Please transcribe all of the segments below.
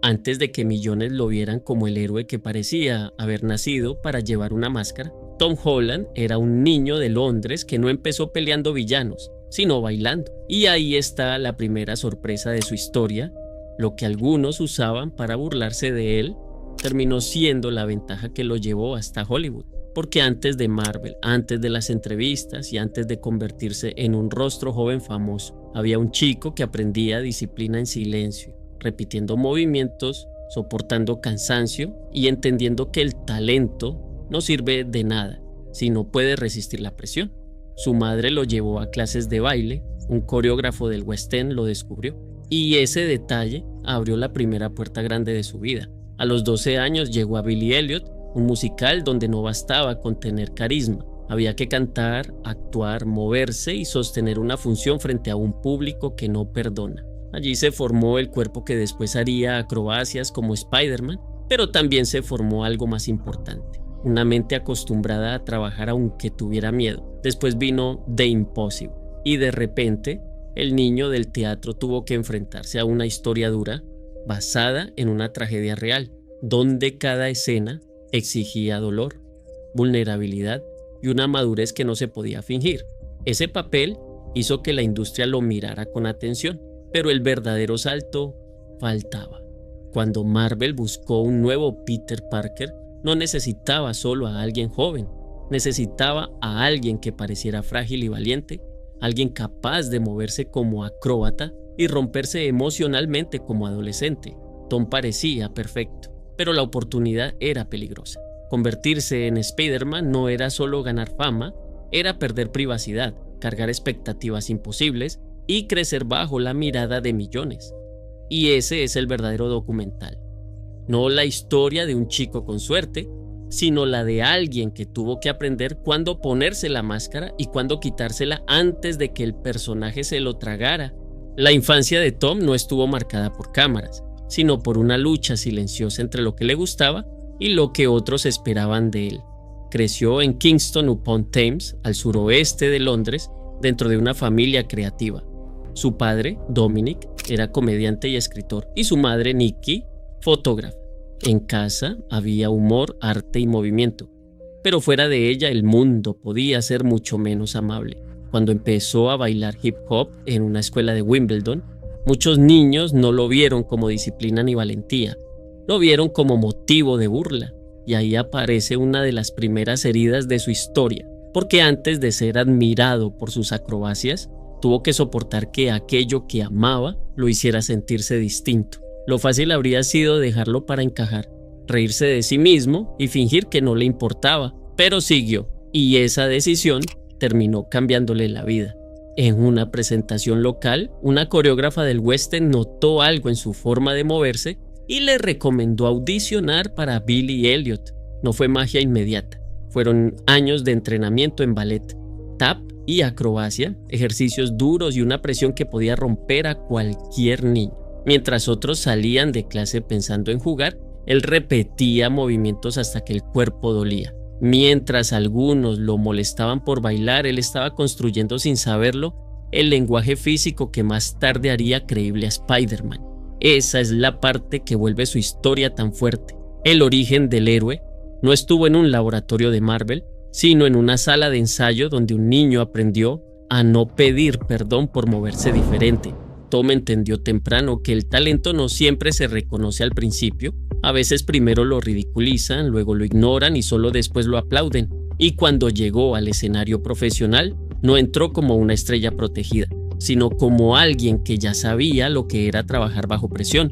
antes de que millones lo vieran como el héroe que parecía haber nacido para llevar una máscara, Tom Holland era un niño de Londres que no empezó peleando villanos, sino bailando. Y ahí está la primera sorpresa de su historia. Lo que algunos usaban para burlarse de él terminó siendo la ventaja que lo llevó hasta Hollywood. Porque antes de Marvel, antes de las entrevistas y antes de convertirse en un rostro joven famoso, había un chico que aprendía disciplina en silencio, repitiendo movimientos, soportando cansancio y entendiendo que el talento no sirve de nada si no puede resistir la presión. Su madre lo llevó a clases de baile, un coreógrafo del West End lo descubrió, y ese detalle abrió la primera puerta grande de su vida. A los 12 años llegó a Billy Elliot, un musical donde no bastaba con tener carisma. Había que cantar, actuar, moverse y sostener una función frente a un público que no perdona. Allí se formó el cuerpo que después haría acrobacias como Spider-Man, pero también se formó algo más importante, una mente acostumbrada a trabajar aunque tuviera miedo. Después vino The Impossible y de repente el niño del teatro tuvo que enfrentarse a una historia dura basada en una tragedia real, donde cada escena exigía dolor, vulnerabilidad y una madurez que no se podía fingir. Ese papel hizo que la industria lo mirara con atención, pero el verdadero salto faltaba. Cuando Marvel buscó un nuevo Peter Parker, no necesitaba solo a alguien joven, necesitaba a alguien que pareciera frágil y valiente, alguien capaz de moverse como acróbata y romperse emocionalmente como adolescente. Tom parecía perfecto, pero la oportunidad era peligrosa. Convertirse en Spider-Man no era solo ganar fama, era perder privacidad, cargar expectativas imposibles y crecer bajo la mirada de millones. Y ese es el verdadero documental. No la historia de un chico con suerte, sino la de alguien que tuvo que aprender cuándo ponerse la máscara y cuándo quitársela antes de que el personaje se lo tragara. La infancia de Tom no estuvo marcada por cámaras, sino por una lucha silenciosa entre lo que le gustaba y lo que otros esperaban de él. Creció en Kingston upon Thames, al suroeste de Londres, dentro de una familia creativa. Su padre, Dominic, era comediante y escritor, y su madre, Nikki, fotógrafa. En casa había humor, arte y movimiento, pero fuera de ella el mundo podía ser mucho menos amable. Cuando empezó a bailar hip hop en una escuela de Wimbledon, muchos niños no lo vieron como disciplina ni valentía, lo vieron como motivo de burla, y ahí aparece una de las primeras heridas de su historia, porque antes de ser admirado por sus acrobacias, tuvo que soportar que aquello que amaba lo hiciera sentirse distinto. Lo fácil habría sido dejarlo para encajar, reírse de sí mismo y fingir que no le importaba, pero siguió, y esa decisión terminó cambiándole la vida. En una presentación local, una coreógrafa del West End notó algo en su forma de moverse y le recomendó audicionar para Billy Elliot. No fue magia inmediata, fueron años de entrenamiento en ballet, tap y acrobacia, ejercicios duros y una presión que podía romper a cualquier niño. Mientras otros salían de clase pensando en jugar, él repetía movimientos hasta que el cuerpo dolía. Mientras algunos lo molestaban por bailar, él estaba construyendo sin saberlo el lenguaje físico que más tarde haría creíble a Spider-Man. Esa es la parte que vuelve su historia tan fuerte. El origen del héroe no estuvo en un laboratorio de Marvel, sino en una sala de ensayo donde un niño aprendió a no pedir perdón por moverse diferente. Tom entendió temprano que el talento no siempre se reconoce al principio. A veces primero lo ridiculizan, luego lo ignoran y solo después lo aplauden. Y cuando llegó al escenario profesional, no entró como una estrella protegida, sino como alguien que ya sabía lo que era trabajar bajo presión,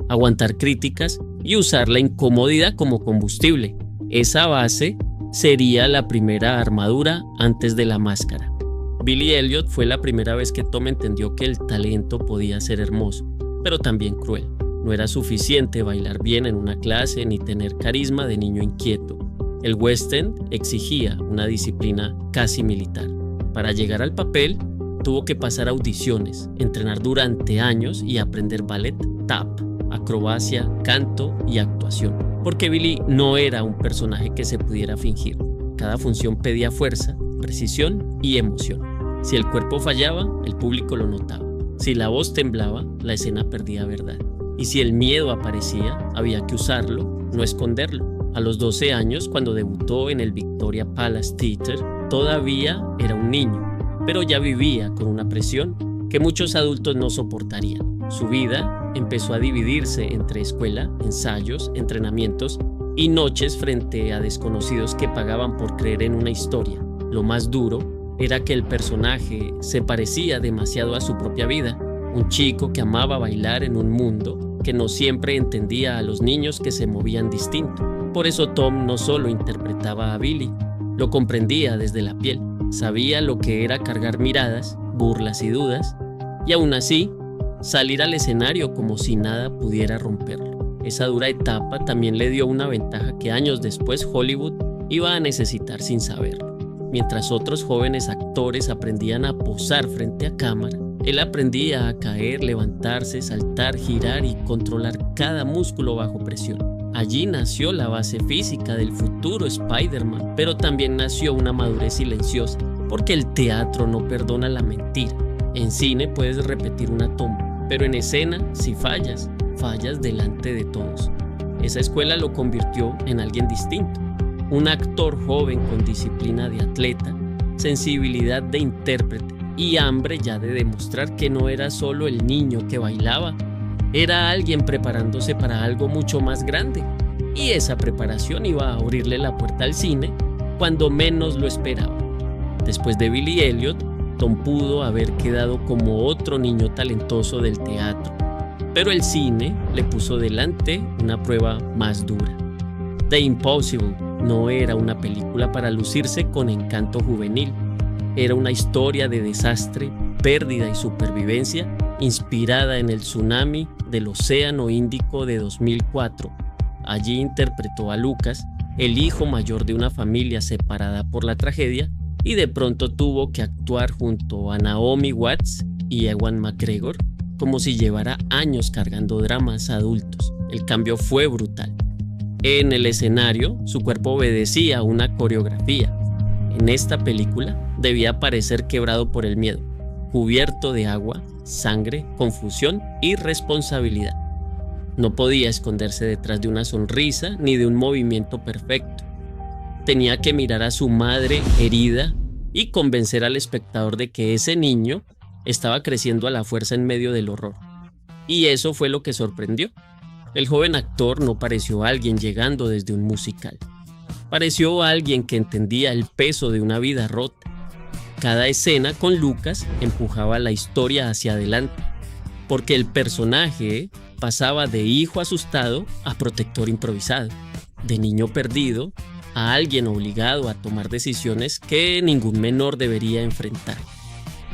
aguantar críticas y usar la incomodidad como combustible. Esa base sería la primera armadura antes de la máscara. Billy Elliot fue la primera vez que Tom entendió que el talento podía ser hermoso, pero también cruel. No era suficiente bailar bien en una clase ni tener carisma de niño inquieto. El West End exigía una disciplina casi militar. Para llegar al papel, tuvo que pasar audiciones, entrenar durante años y aprender ballet, tap, acrobacia, canto y actuación. Porque Billy no era un personaje que se pudiera fingir. Cada función pedía fuerza, precisión y emoción. Si el cuerpo fallaba, el público lo notaba. Si la voz temblaba, la escena perdía verdad. Y si el miedo aparecía, había que usarlo, no esconderlo. A los 12 años, cuando debutó en el Victoria Palace Theatre, todavía era un niño, pero ya vivía con una presión que muchos adultos no soportarían. Su vida empezó a dividirse entre escuela, ensayos, entrenamientos y noches frente a desconocidos que pagaban por creer en una historia. Lo más duro era que el personaje se parecía demasiado a su propia vida, un chico que amaba bailar en un mundo que no siempre entendía a los niños que se movían distinto. Por eso Tom no solo interpretaba a Billy, lo comprendía desde la piel, sabía lo que era cargar miradas, burlas y dudas, y aún así, salir al escenario como si nada pudiera romperlo. Esa dura etapa también le dio una ventaja que años después Hollywood iba a necesitar sin saberlo. Mientras otros jóvenes actores aprendían a posar frente a cámara, él aprendía a caer, levantarse, saltar, girar y controlar cada músculo bajo presión. Allí nació la base física del futuro Spider-Man, pero también nació una madurez silenciosa, porque el teatro no perdona la mentira. En cine puedes repetir una toma, pero en escena, si fallas, fallas delante de todos. Esa escuela lo convirtió en alguien distinto, un actor joven con disciplina de atleta, sensibilidad de intérprete y hambre ya de demostrar que no era solo el niño que bailaba, era alguien preparándose para algo mucho más grande. Y esa preparación iba a abrirle la puerta al cine cuando menos lo esperaba. Después de Billy Elliot, Tom pudo haber quedado como otro niño talentoso del teatro, pero el cine le puso delante una prueba más dura. The Impossible no era una película para lucirse con encanto juvenil, era una historia de desastre, pérdida y supervivencia inspirada en el tsunami del Océano Índico de 2004. Allí interpretó a Lucas, el hijo mayor de una familia separada por la tragedia, y de pronto tuvo que actuar junto a Naomi Watts y Ewan McGregor como si llevara años cargando dramas adultos. El cambio fue brutal. En el escenario, su cuerpo obedecía a una coreografía. En esta película debía parecer quebrado por el miedo, cubierto de agua, sangre, confusión y responsabilidad. No podía esconderse detrás de una sonrisa ni de un movimiento perfecto. Tenía que mirar a su madre herida y convencer al espectador de que ese niño estaba creciendo a la fuerza en medio del horror. Y eso fue lo que sorprendió. El joven actor no pareció alguien llegando desde un musical. Pareció alguien que entendía el peso de una vida rota. Cada escena con Lucas empujaba la historia hacia adelante, porque el personaje pasaba de hijo asustado a protector improvisado, de niño perdido a alguien obligado a tomar decisiones que ningún menor debería enfrentar.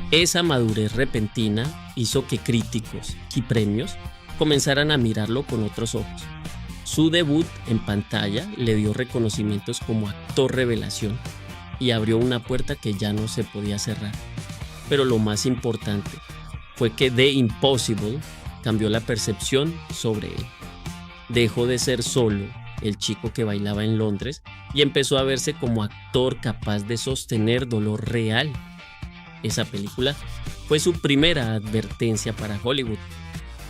Esa madurez repentina hizo que críticos y premios comenzaran a mirarlo con otros ojos. Su debut en pantalla le dio reconocimientos como actor revelación y abrió una puerta que ya no se podía cerrar. Pero lo más importante fue que The Impossible cambió la percepción sobre él. Dejó de ser solo el chico que bailaba en Londres y empezó a verse como actor capaz de sostener dolor real. Esa película fue su primera advertencia para Hollywood.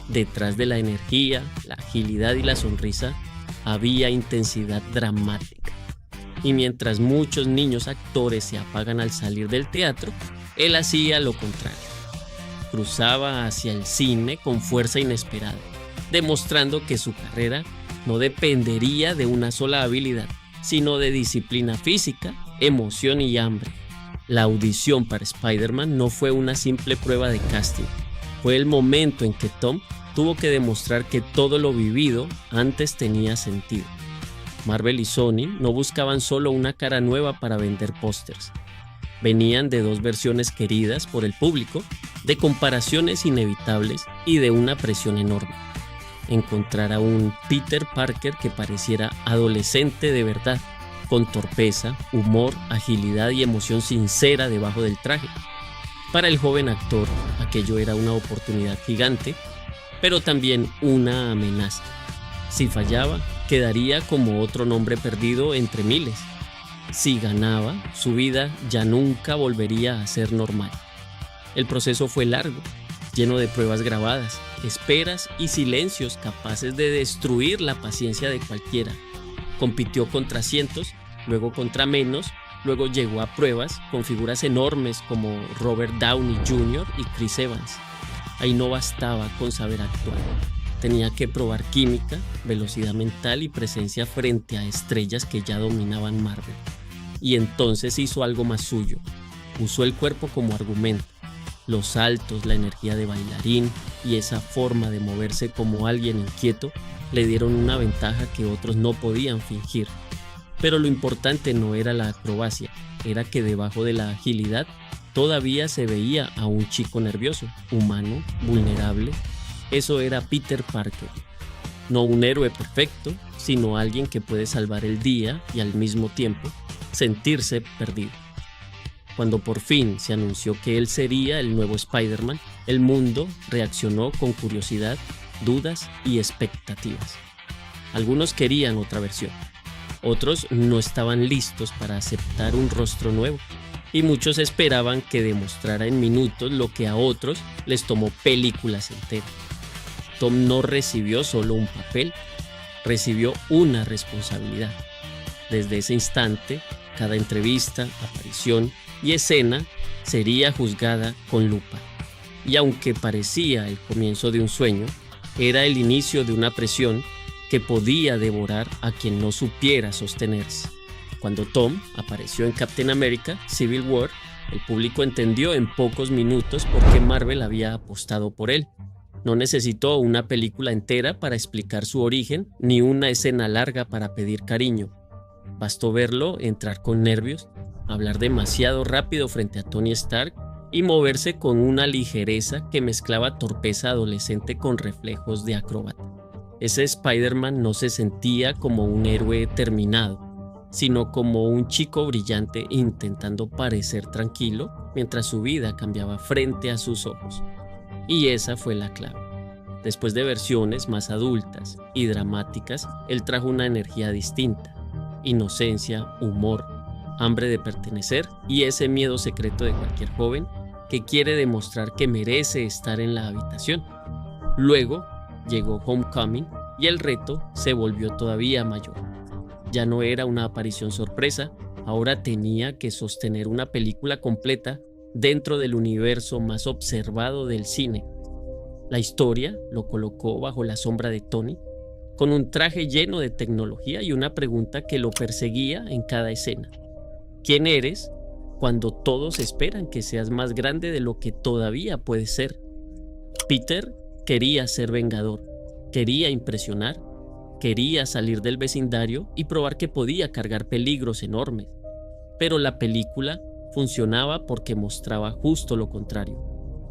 Detrás de la energía, la agilidad y la sonrisa había intensidad dramática. Y mientras muchos niños actores se apagan al salir del teatro, él hacía lo contrario. Cruzaba hacia el cine con fuerza inesperada, demostrando que su carrera no dependería de una sola habilidad, sino de disciplina física, emoción y hambre. La audición para Spider-Man no fue una simple prueba de casting, fue el momento en que Tom tuvo que demostrar que todo lo vivido antes tenía sentido. Marvel y Sony no buscaban solo una cara nueva para vender pósters. Venían de dos versiones queridas por el público, de comparaciones inevitables y de una presión enorme. Encontrar a un Peter Parker que pareciera adolescente de verdad, con torpeza, humor, agilidad y emoción sincera debajo del traje. Para el joven actor, aquello era una oportunidad gigante, pero también una amenaza. Si fallaba, quedaría como otro nombre perdido entre miles. Si ganaba, su vida ya nunca volvería a ser normal. El proceso fue largo, lleno de pruebas grabadas, esperas y silencios capaces de destruir la paciencia de cualquiera. Compitió contra cientos, luego contra menos, luego llegó a pruebas con figuras enormes como Robert Downey Jr. y Chris Evans. Ahí no bastaba con saber actuar. Tenía que probar química, velocidad mental y presencia frente a estrellas que ya dominaban Marvel. Y entonces hizo algo más suyo. Usó el cuerpo como argumento. Los saltos, la energía de bailarín y esa forma de moverse como alguien inquieto le dieron una ventaja que otros no podían fingir. Pero lo importante no era la acrobacia, era que debajo de la agilidad todavía se veía a un chico nervioso, humano, vulnerable. Eso era Peter Parker. No un héroe perfecto, sino alguien que puede salvar el día y al mismo tiempo sentirse perdido. Cuando por fin se anunció que él sería el nuevo Spider-Man, el mundo reaccionó con curiosidad, dudas y expectativas. Algunos querían otra versión, otros no estaban listos para aceptar un rostro nuevo, y muchos esperaban que demostrara en minutos lo que a otros les tomó películas enteras. Tom no recibió solo un papel, recibió una responsabilidad. Desde ese instante, cada entrevista, aparición y escena sería juzgada con lupa. Y aunque parecía el comienzo de un sueño, era el inicio de una presión que podía devorar a quien no supiera sostenerse. Cuando Tom apareció en Captain America Civil War, el público entendió en pocos minutos por qué Marvel había apostado por él. No necesitó una película entera para explicar su origen, ni una escena larga para pedir cariño. Bastó verlo entrar con nervios, hablar demasiado rápido frente a Tony Stark y moverse con una ligereza que mezclaba torpeza adolescente con reflejos de acróbata. Ese Spider-Man no se sentía como un héroe terminado, sino como un chico brillante intentando parecer tranquilo mientras su vida cambiaba frente a sus ojos. Y esa fue la clave. Después de versiones más adultas y dramáticas, él trajo una energía distinta: inocencia, humor, hambre de pertenecer y ese miedo secreto de cualquier joven que quiere demostrar que merece estar en la habitación. Luego llegó Homecoming y el reto se volvió todavía mayor. Ya no era una aparición sorpresa, ahora tenía que sostener una película completa dentro del universo más observado del cine. La historia lo colocó bajo la sombra de Tony, con un traje lleno de tecnología y una pregunta que lo perseguía en cada escena. ¿Quién eres cuando todos esperan que seas más grande de lo que todavía puedes ser? Peter quería ser vengador, quería impresionar, quería salir del vecindario y probar que podía cargar peligros enormes. Pero la película funcionaba porque mostraba justo lo contrario.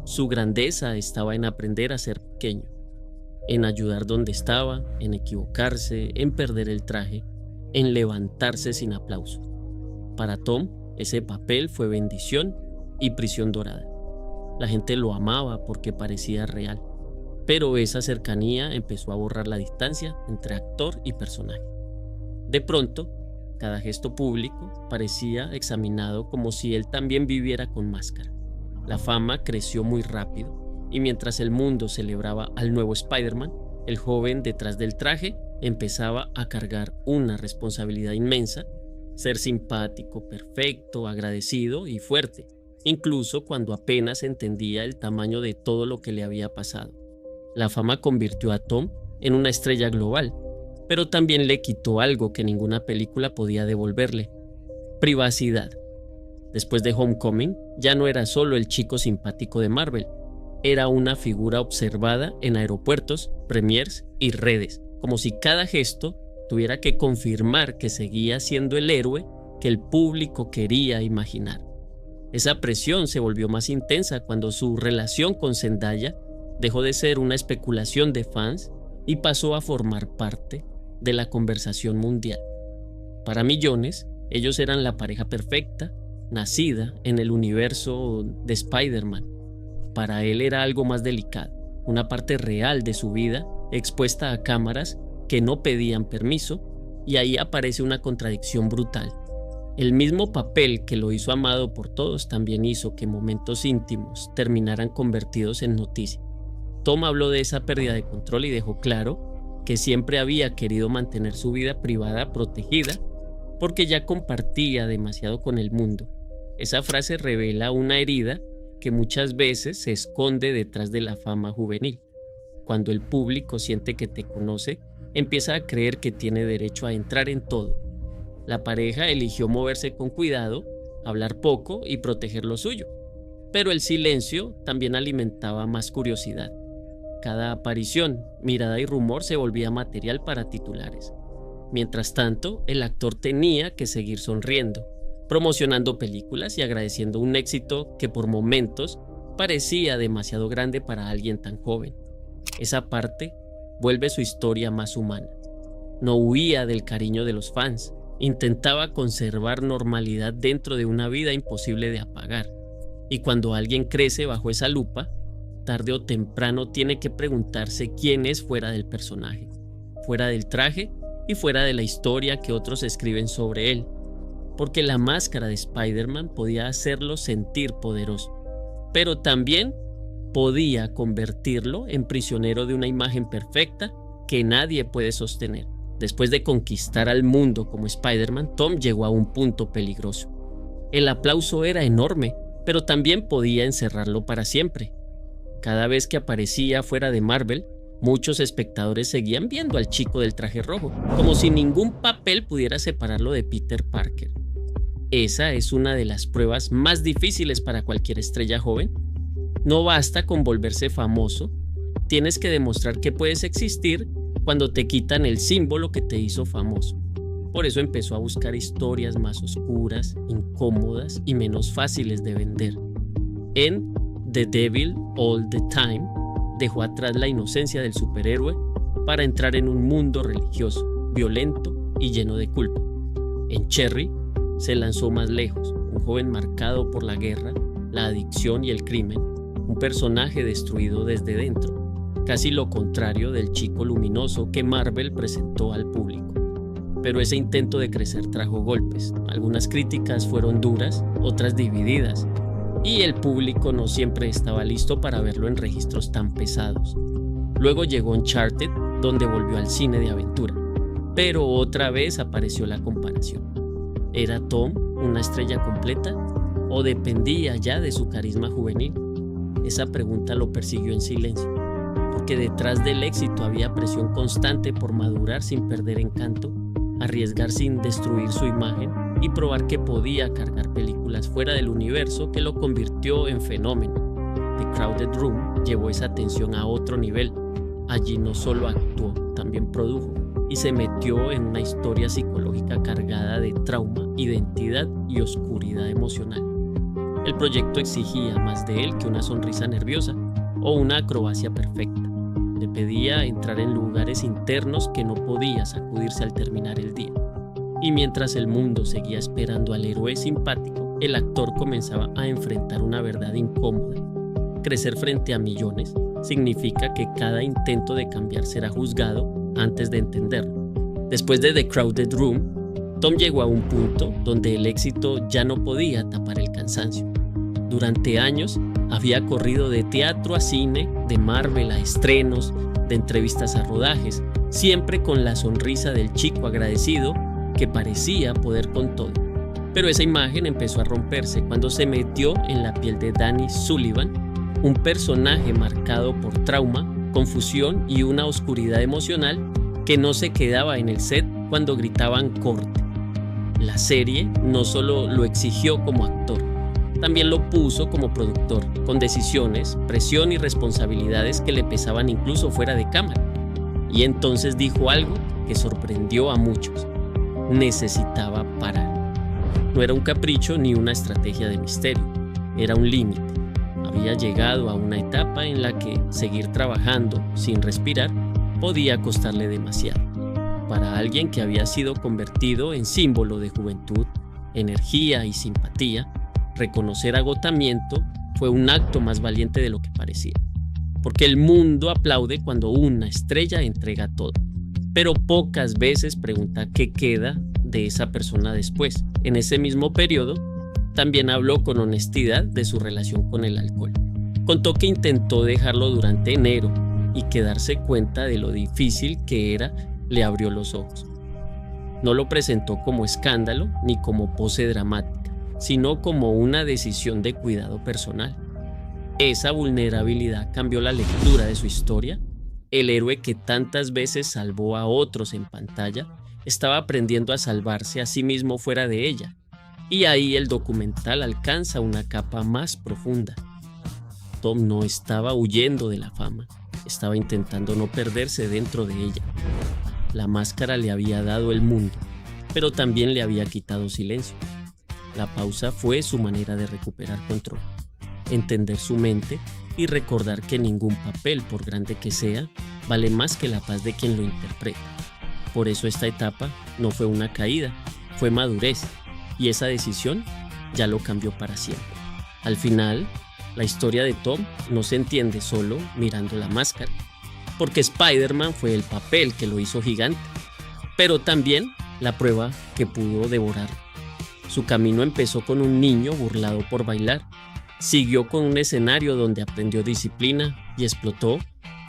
Su grandeza estaba en aprender a ser pequeño, en ayudar donde estaba, en equivocarse, en perder el traje, en levantarse sin aplauso. Para Tom, ese papel fue bendición y prisión dorada. La gente lo amaba porque parecía real, pero esa cercanía empezó a borrar la distancia entre actor y personaje. De pronto, cada gesto público parecía examinado como si él también viviera con máscara. La fama creció muy rápido y mientras el mundo celebraba al nuevo Spider-Man, el joven detrás del traje empezaba a cargar una responsabilidad inmensa: ser simpático, perfecto, agradecido y fuerte, incluso cuando apenas entendía el tamaño de todo lo que le había pasado. La fama convirtió a Tom en una estrella global, pero también le quitó algo que ninguna película podía devolverle: privacidad. Después de Homecoming, ya no era solo el chico simpático de Marvel, era una figura observada en aeropuertos, premiers y redes, como si cada gesto tuviera que confirmar que seguía siendo el héroe que el público quería imaginar. Esa presión se volvió más intensa cuando su relación con Zendaya dejó de ser una especulación de fans y pasó a formar parte de la conversación mundial. Para millones, ellos eran la pareja perfecta, nacida en el universo de Spider-Man. Para él era algo más delicado, una parte real de su vida expuesta a cámaras que no pedían permiso, y ahí aparece una contradicción brutal. El mismo papel que lo hizo amado por todos también hizo que momentos íntimos terminaran convertidos en noticia. Tom habló de esa pérdida de control y dejó claro que siempre había querido mantener su vida privada protegida porque ya compartía demasiado con el mundo. Esa frase revela una herida que muchas veces se esconde detrás de la fama juvenil. Cuando el público siente que te conoce, empieza a creer que tiene derecho a entrar en todo. La pareja eligió moverse con cuidado, hablar poco y proteger lo suyo. Pero el silencio también alimentaba más curiosidad. Cada aparición, mirada y rumor se volvía material para titulares. Mientras tanto, el actor tenía que seguir sonriendo, promocionando películas y agradeciendo un éxito que por momentos parecía demasiado grande para alguien tan joven. Esa parte vuelve su historia más humana. No huía del cariño de los fans, intentaba conservar normalidad dentro de una vida imposible de apagar. Y cuando alguien crece bajo esa lupa, tarde o temprano tiene que preguntarse quién es fuera del personaje, fuera del traje y fuera de la historia que otros escriben sobre él. Porque la máscara de Spider-Man podía hacerlo sentir poderoso, pero también podía convertirlo en prisionero de una imagen perfecta que nadie puede sostener. Después de conquistar al mundo como Spider-Man, Tom llegó a un punto peligroso. El aplauso era enorme, pero también podía encerrarlo para siempre. Cada vez que aparecía fuera de Marvel, muchos espectadores seguían viendo al chico del traje rojo, como si ningún papel pudiera separarlo de Peter Parker. Esa es una de las pruebas más difíciles para cualquier estrella joven. No basta con volverse famoso, tienes que demostrar que puedes existir cuando te quitan el símbolo que te hizo famoso. Por eso empezó a buscar historias más oscuras, incómodas y menos fáciles de vender. En The Devil All the Time, dejó atrás la inocencia del superhéroe para entrar en un mundo religioso, violento y lleno de culpa. En Cherry, se lanzó más lejos, un joven marcado por la guerra, la adicción y el crimen, un personaje destruido desde dentro, casi lo contrario del chico luminoso que Marvel presentó al público. Pero ese intento de crecer trajo golpes. Algunas críticas fueron duras, otras divididas, y el público no siempre estaba listo para verlo en registros tan pesados. Luego llegó Uncharted, donde volvió al cine de aventura, pero otra vez apareció la comparación. ¿Era Tom una estrella completa o dependía ya de su carisma juvenil? Esa pregunta lo persiguió en silencio, porque detrás del éxito había presión constante por madurar sin perder encanto, arriesgar sin destruir su imagen y probar que podía cargar películas fuera del universo que lo convirtió en fenómeno. The Crowded Room llevó esa tensión a otro nivel. Allí no solo actuó, también produjo y se metió en una historia psicológica cargada de trauma, identidad y oscuridad emocional. El proyecto exigía más de él que una sonrisa nerviosa o una acrobacia perfecta. Le pedía entrar en lugares internos que no podía sacudirse al terminar el día. Y mientras el mundo seguía esperando al héroe simpático, el actor comenzaba a enfrentar una verdad incómoda. Crecer frente a millones significa que cada intento de cambiar será juzgado antes de entenderlo. Después de The Crowded Room, Tom llegó a un punto donde el éxito ya no podía tapar el cansancio. Durante años había corrido de teatro a cine, de Marvel a estrenos, de entrevistas a rodajes, siempre con la sonrisa del chico agradecido que parecía poder con todo. Pero esa imagen empezó a romperse cuando se metió en la piel de Danny Sullivan, un personaje marcado por trauma, confusión y una oscuridad emocional que no se quedaba en el set cuando gritaban corte. La serie no solo lo exigió como actor, también lo puso como productor, con decisiones, presión y responsabilidades que le pesaban incluso fuera de cámara. Y entonces dijo algo que sorprendió a muchos: necesitaba parar. No era un capricho ni una estrategia de misterio, era un límite. Había llegado a una etapa en la que seguir trabajando sin respirar podía costarle demasiado. Para alguien que había sido convertido en símbolo de juventud, energía y simpatía, reconocer agotamiento fue un acto más valiente de lo que parecía. Porque el mundo aplaude cuando una estrella entrega todo, pero pocas veces pregunta qué queda de esa persona después. En ese mismo periodo, también habló con honestidad de su relación con el alcohol. Contó que intentó dejarlo durante enero y que darse cuenta de lo difícil que era le abrió los ojos. No lo presentó como escándalo ni como pose dramática, sino como una decisión de cuidado personal. Esa vulnerabilidad cambió la lectura de su historia. El héroe que tantas veces salvó a otros en pantalla estaba aprendiendo a salvarse a sí mismo fuera de ella. Y ahí el documental alcanza una capa más profunda. Tom no estaba huyendo de la fama, estaba intentando no perderse dentro de ella. La máscara le había dado el mundo, pero también le había quitado silencio. La pausa fue su manera de recuperar control, entender su mente y recordar que ningún papel, por grande que sea, vale más que la paz de quien lo interpreta. Por eso esta etapa no fue una caída, fue madurez, y esa decisión ya lo cambió para siempre. Al final, la historia de Tom no se entiende solo mirando la máscara, porque Spider-Man fue el papel que lo hizo gigante, pero también la prueba que pudo devorar. Su camino empezó con un niño burlado por bailar, siguió con un escenario donde aprendió disciplina y explotó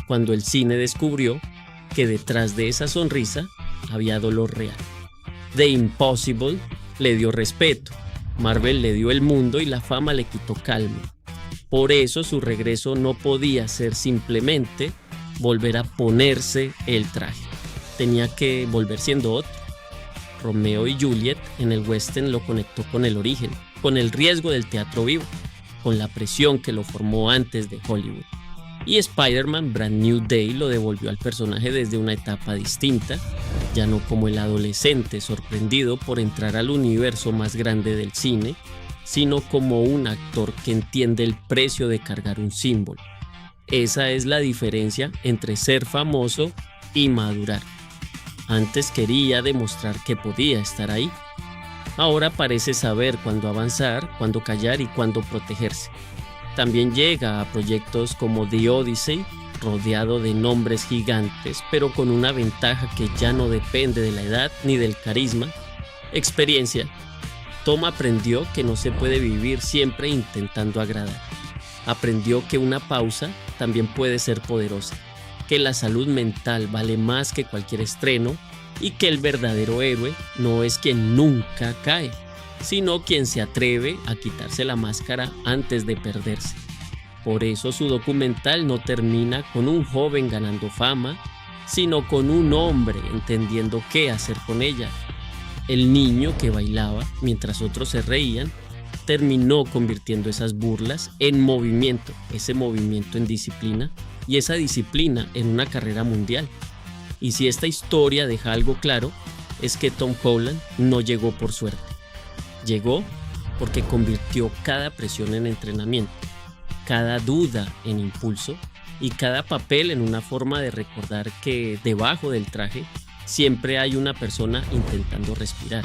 cuando el cine descubrió que detrás de esa sonrisa había dolor real. The Impossible le dio respeto, Marvel le dio el mundo y la fama le quitó calma. Por eso su regreso no podía ser simplemente volver a ponerse el traje. Tenía que volver siendo otro. Romeo y Juliet en el western lo conectó con el origen, con el riesgo del teatro vivo, con la presión que lo formó antes de Hollywood. Y Spider-Man Brand New Day lo devolvió al personaje desde una etapa distinta, ya no como el adolescente sorprendido por entrar al universo más grande del cine, sino como un actor que entiende el precio de cargar un símbolo. Esa es la diferencia entre ser famoso y madurar. Antes quería demostrar que podía estar ahí. Ahora parece saber cuándo avanzar, cuándo callar y cuándo protegerse. También llega a proyectos como The Odyssey, rodeado de nombres gigantes, pero con una ventaja que ya no depende de la edad ni del carisma: experiencia. Tom aprendió que no se puede vivir siempre intentando agradar. Aprendió que una pausa también puede ser poderosa, que la salud mental vale más que cualquier estreno y que el verdadero héroe no es quien nunca cae, sino quien se atreve a quitarse la máscara antes de perderse. Por eso su documental no termina con un joven ganando fama, sino con un hombre entendiendo qué hacer con ella. El niño que bailaba mientras otros se reían terminó convirtiendo esas burlas en movimiento, ese movimiento en disciplina y esa disciplina en una carrera mundial. Y si esta historia deja algo claro, es que Tom Holland no llegó por suerte. Llegó porque convirtió cada presión en entrenamiento, cada duda en impulso y cada papel en una forma de recordar que debajo del traje siempre hay una persona intentando respirar.